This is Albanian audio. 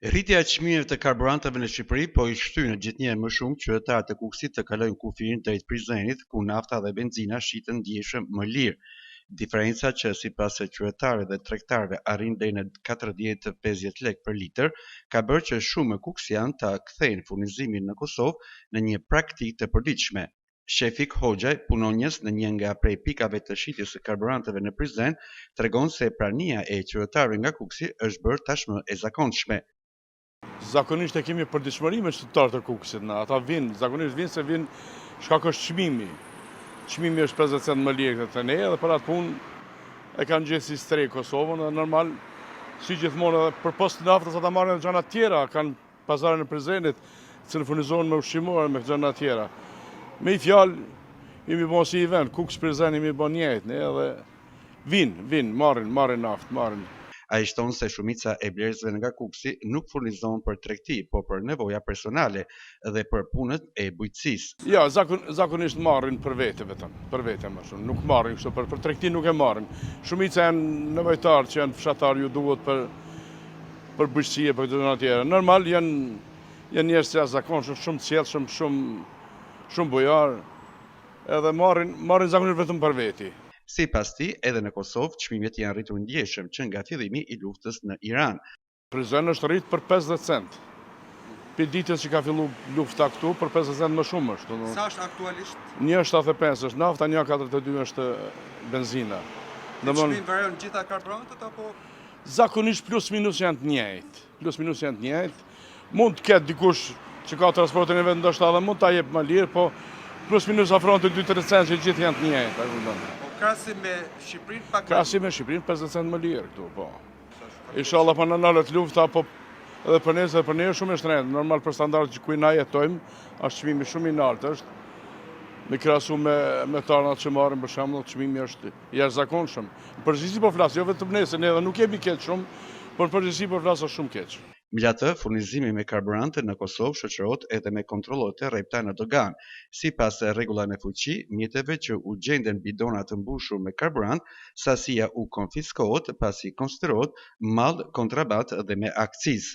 Rritja e çmimeve të karburanteve në Shqipëri po i shtyn gjithnjë më shumë qytetarët e Kukësit të kalojnë kufirin drejt Prizrenit, ku nafta dhe benzina shiten ndjeshëm më lirë. Diferenca që sipas qytetarëve dhe tregtarëve arrin deri në 40-50 lekë për litër, ka bërë që shumë kuksian ta kthejnë furnizimin në Kosovë në një praktikë të përditshme. Shefik Hoxhaj, punonjës në një nga prej pikave të shitjes së karburanteve në Prizren, tregon se prania e qytetarëve nga Kuksi është bërë tashmë e zakonshme. Zakonisht e kemi përditshmëri me qytetarët e Kukësit, ata zakonisht vinë se shkak është çmimi. Çmimi është 50 cent më lirë te ne dhe për atë punë e kanë gjetë si strej Kosovën dhe normal si gjithmonë edhe për post naftës ata marrin gjëra të tjera, kanë pazarin e Prizrenit, që furnizohen me ushqimore me gjëra të tjera. Me i fjalë, jemi bën si i vend, Kukës Prizren jemi bën njëjtë, ne edhe vinë, marrin naftë, marrin. Ai shton se shumica e blerësve nga Kuksi nuk furnizohen për tregti, po për nevoja personale dhe për punët e bujqësisë. Ja, zakonisht marrin për vete vetëm, për vete më shumë, nuk marrin kështu për tregti nuk e marrin. Shumica janë nevojtarë që janë fshatar, ju duhet për bujqësi e për gjëra të tjera. Normal janë njerëz të jashtëzakonshëm, shumë të sjellshëm, shumë bujar, edhe marrin zakonisht vetëm për veti. Sipas tij, edhe në Kosovë çmimet janë rritur ndjeshëm që nga fillimi i luftës në Iran. Prizren është rrit për 50 cent. Për ditës që ka filluar lufta këtu, për 50 cent më shumë është. Sa është aktualisht? 1,75 është nafta, 1,42 është benzina. Çmimi varion gjitha karburantët apo? Zakonisht plus minus janë të njëjtë. Mund të ketë dikush që ka transportin e vet ndoshta edhe mund ta jep më lirë, po plus minus afron të 2-3 cent që gjithë janë të njëjtë. Krahasim me Shqipërinë pak. Krahasim me Shqipërinë 50 cent më lirë këtu, po. Inshallah pa në nalët lufta, po edhe për ne shumë e shtrenjtë. Normal për standardet që ku na jetojmë, është çmimi shumë i lartë është. Me krahasu me tarnat që marrin për shembull, çmimi është i jashtëzakonshëm. Përgjithësi po flas, jo vetëm ne, se ne edhe nuk jemi keq shumë, por përgjithësi po flas shumë keq. Megjithatë, furnizimi me karburante në Kosovë shoqërohet edhe me kontrollet e rrepta në dogan. Sipas rregullave në fuqi, mjeteve që u gjenden bidona të mbushur me karburant, sasia u konfiskohet pasi konsiderohet mall kontraband dhe me akcizë.